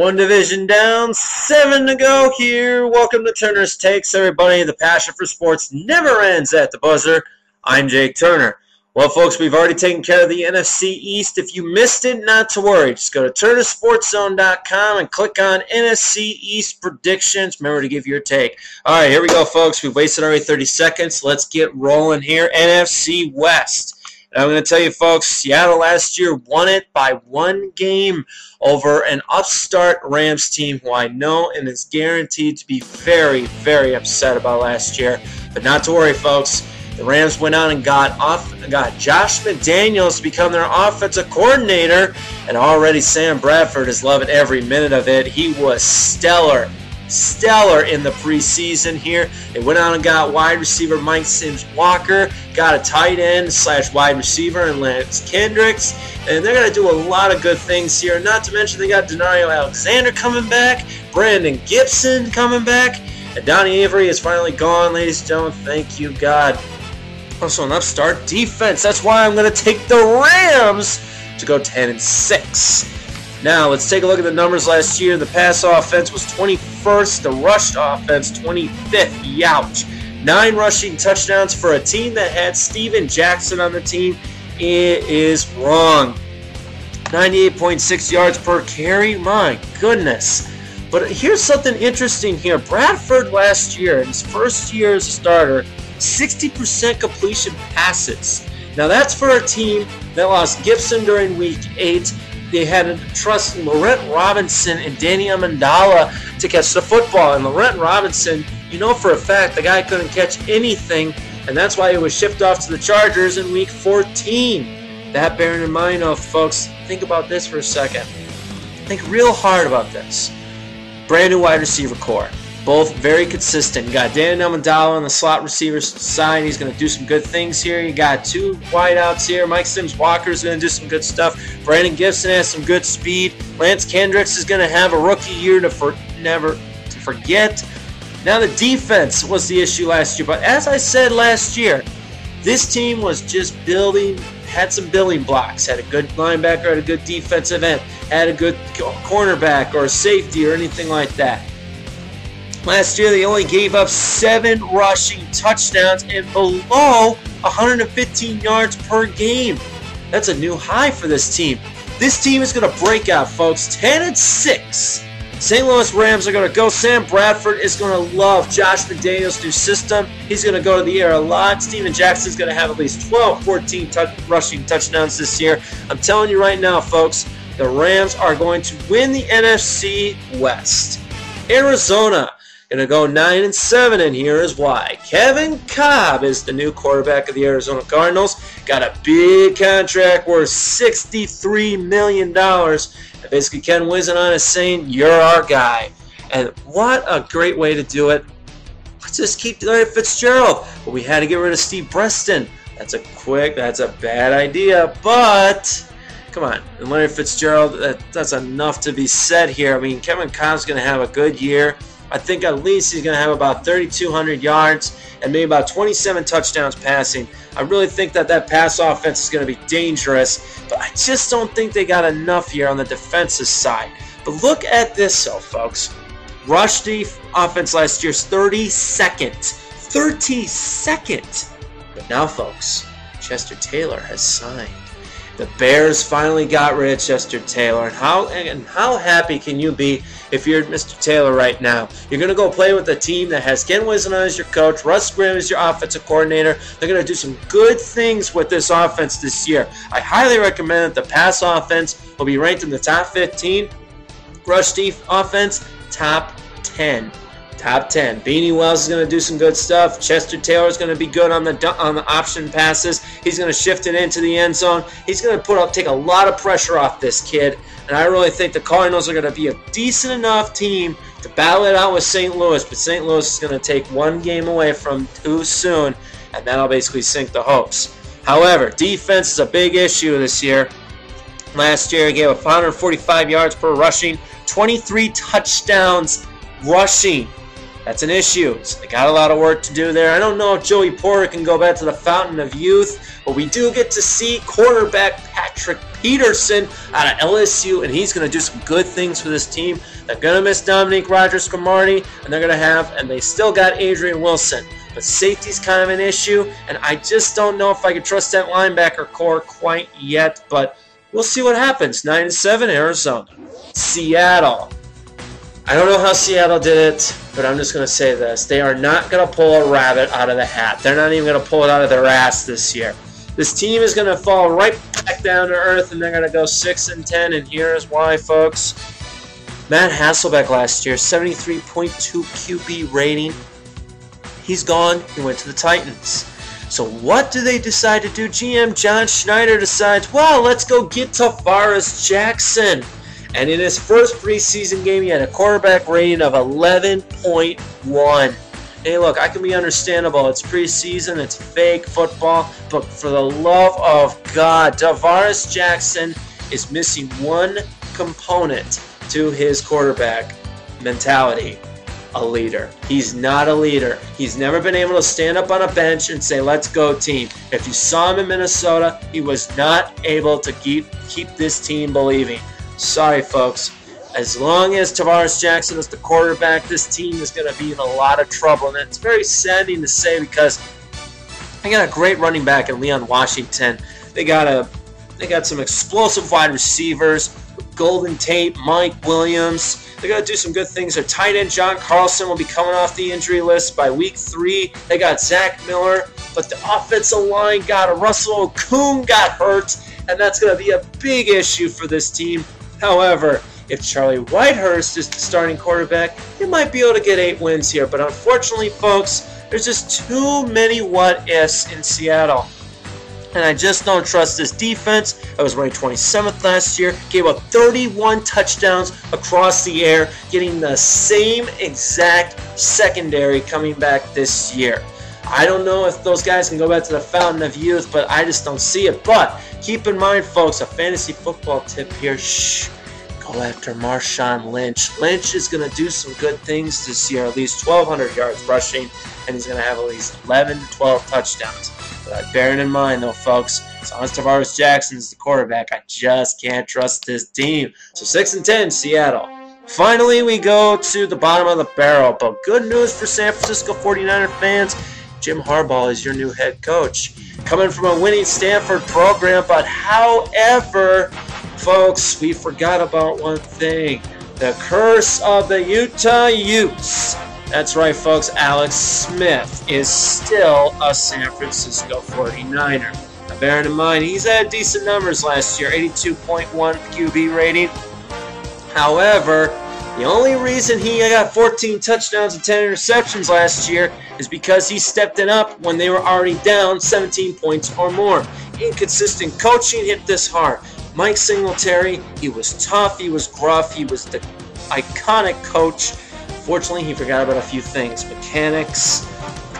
One division down, 7 to go here. Welcome to Turner's Takes, everybody. The passion for sports never ends at the buzzer. I'm Jake Turner. Well, folks, we've already taken care of the NFC East. If you missed it, not to worry. Just go to turnersportszone.com and click on NFC East predictions. Remember to give your take. All right, here we go, folks. We've wasted already 30 seconds. Let's get rolling here. NFC West. And I'm going to tell you, folks, Seattle last year won it by 1 game over an upstart Rams team who I know and is guaranteed to be very, very upset about last year. But not to worry, folks. The Rams went out and got Josh McDaniels to become their offensive coordinator, and already Sam Bradford is loving every minute of it. He was stellar in the preseason here. They went out and got wide receiver Mike Sims-Walker, got a tight end / wide receiver in Lance Kendricks, and they're going to do a lot of good things here. Not to mention they got Denario Alexander coming back, Brandon Gibson coming back, and Donnie Avery is finally gone, ladies and gentlemen. Thank you, God. Also an upstart defense. That's why I'm going to take the Rams to go 10-6. Now, let's take a look at the numbers last year. The pass offense was 21st. The rush offense, 25th. Youch. 9 rushing touchdowns for a team that had Steven Jackson on the team. It is wrong. 98.6 yards per carry. My goodness. But here's something interesting here. Bradford last year, in his first year as a starter, 60% completion passes. Now, that's for a team that lost Gibson during Week 8. They had to trust Laurent Robinson and Danny Amendola to catch the football. And Laurent Robinson, you know for a fact the guy couldn't catch anything, and that's why he was shipped off to the Chargers in Week 14. That bearing in mind, folks, think about this for a second. Think real hard about this. Brand new wide receiver core. Both very consistent. You got Danny Amendola on the slot receiver side. He's going to do some good things here. You got 2 wideouts here. Mike Sims-Walker is going to do some good stuff. Brandon Gibson has some good speed. Lance Kendricks is going to have a rookie year never to forget. Now, the defense was the issue last year. But as I said last year, this team was just had some building blocks. Had a good linebacker, had a good defensive end, had a good cornerback or a safety or anything like that. Last year, they only gave up 7 rushing touchdowns and below 115 yards per game. That's a new high for this team. This team is going to break out, folks. 10-6. St. Louis Rams are going to go. Sam Bradford is going to love Josh McDaniels' new system. He's going to go to the air a lot. Steven Jackson is going to have at least 12, 14 rushing touchdowns this year. I'm telling you right now, folks, the Rams are going to win the NFC West. Arizona going to go 9-7, and here is why. Kevin Kolb is the new quarterback of the Arizona Cardinals. Got a big contract worth $63 million. And basically, Ken Whisenant is saying, you're our guy. And what a great way to do it. Let's just keep Larry Fitzgerald. But we had to get rid of Steve Preston. That's a bad idea, but come on. And Larry Fitzgerald, that's enough to be said here. I mean, Kevin Kolb's going to have a good year. I think at least he's going to have about 3,200 yards and maybe about 27 touchdowns passing. I really think that pass offense is going to be dangerous, but I just don't think they got enough here on the defensive side. But look at this, though, folks. Rush offense last year's 32nd. 32nd. But now, folks, Chester Taylor has signed. The Bears finally got rid of Chester Taylor. And how happy can you be if you're Mr. Taylor right now? You're going to go play with a team that has Ken Whisenant as your coach, Russ Grimm as your offensive coordinator. They're going to do some good things with this offense this year. I highly recommend that the pass offense will be ranked in the top 15. Rush offense, top 10. Top 10. Beanie Wells is going to do some good stuff. Chester Taylor is going to be good on the option passes. He's going to shift it into the end zone. He's going to take a lot of pressure off this kid. And I really think the Cardinals are going to be a decent enough team to battle it out with St. Louis. But St. Louis is going to take 1 game away from too soon, and that'll basically sink the hopes. However, defense is a big issue this year. Last year, he gave up 145 yards per rushing, 23 touchdowns rushing. That's an issue. So they got a lot of work to do there. I don't know if Joey Porter can go back to the fountain of youth, but we do get to see quarterback Patrick Peterson out of LSU, and he's going to do some good things for this team. They're going to miss Dominique Rodgers-Cromartie, and they still got Adrian Wilson. But safety's kind of an issue, and I just don't know if I can trust that linebacker core quite yet, but we'll see what happens. 9-7, Arizona. Seattle. I don't know how Seattle did it, but I'm just going to say this. They are not going to pull a rabbit out of the hat. They're not even going to pull it out of their ass this year. This team is going to fall right back down to earth, and they're going to go 6-10, and here's why, folks. Matt Hasselbeck last year, 73.2 QB rating. He's gone. He went to the Titans. So what do they decide to do? GM John Schneider decides, well, let's go get Tavares Jackson. And in his first preseason game, he had a quarterback rating of 11.1. Hey, look, I can be understandable. It's preseason. It's fake football. But for the love of God, Tavares Jackson is missing one component to his quarterback mentality. A leader. He's not a leader. He's never been able to stand up on a bench and say, let's go team. If you saw him in Minnesota, he was not able to keep this team believing. Sorry, folks. As long as Tavares Jackson is the quarterback, this team is going to be in a lot of trouble. And it's very saddening to say because they got a great running back in Leon Washington. They got some explosive wide receivers, Golden Tate, Mike Williams. They're going to do some good things. Their tight end, John Carlson, will be coming off the injury list by week 3. They got Zach Miller, but the offensive line Russell Okung got hurt, and that's going to be a big issue for this team. However, if Charlie Whitehurst is the starting quarterback, they might be able to get 8 wins here. But unfortunately, folks, there's just too many what-ifs in Seattle. And I just don't trust this defense. I was ranked 27th last year, gave up 31 touchdowns across the air, getting the same exact secondary coming back this year. I don't know if those guys can go back to the fountain of youth, but I just don't see it. But keep in mind, folks, a fantasy football tip here. Go after Marshawn Lynch. Lynch is going to do some good things this year, at least 1,200 yards rushing, and he's going to have at least 11 to 12 touchdowns. But bear it in mind, though, folks, as long as Tavares Jackson is the quarterback, I just can't trust this team. So 6-10, Seattle. Finally, we go to the bottom of the barrel. But good news for San Francisco 49er fans. Jim Harbaugh is your new head coach. Coming from a winning Stanford program, but however, folks, we forgot about one thing. The curse of the Utah Utes. That's right, folks. Alex Smith is still a San Francisco 49er. Now, bearing in mind, he's had decent numbers last year, 82.1 QB rating. However, the only reason he got 14 touchdowns and 10 interceptions last year is because he stepped it up when they were already down 17 points or more. Inconsistent coaching hit this hard. Mike Singletary, he was tough, he was gruff, he was the iconic coach. Fortunately, he forgot about a few things. Mechanics,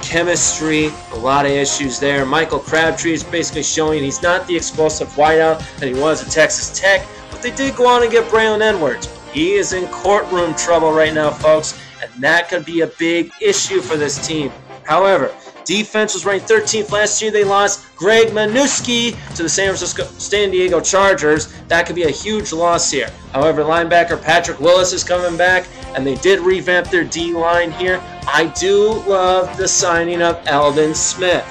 chemistry, a lot of issues there. Michael Crabtree is basically showing he's not the explosive wideout that he was at Texas Tech, but they did go on and get Braylon Edwards. He is in courtroom trouble right now, folks, and that could be a big issue for this team. However, defense was ranked 13th last year. They lost Greg Manuski to the San Diego Chargers. That could be a huge loss here. However, linebacker Patrick Willis is coming back, and they did revamp their D-line here. I do love the signing of Eldon Smith.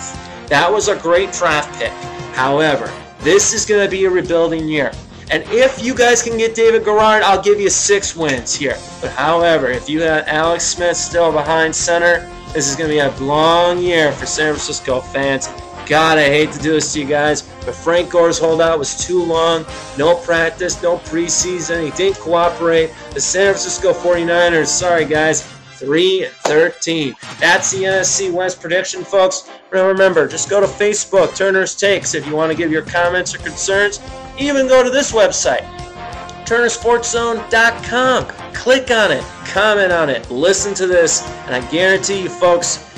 That was a great draft pick. However, this is going to be a rebuilding year. And if you guys can get David Garrard, I'll give you 6 wins here. But however, if you got Alex Smith still behind center, this is going to be a long year for San Francisco fans. God, I hate to do this to you guys, but Frank Gore's holdout was too long. No practice, no preseason. He didn't cooperate. The San Francisco 49ers, sorry guys, 3-13. That's the NFC West prediction, folks. Remember, just go to Facebook, Turner's Takes, if you want to give your comments or concerns. Even go to this website, turnersportszone.com. Click on it, comment on it, listen to this, and I guarantee you, folks,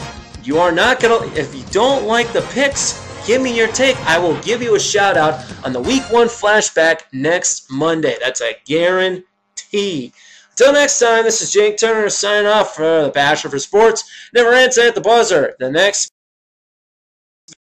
you are not going to, if you don't like the picks, give me your take. I will give you a shout out on the Week 1 flashback next Monday. That's a guarantee. Until next time, this is Jake Turner signing off for the Passion for Sports. Never ends at the buzzer. The next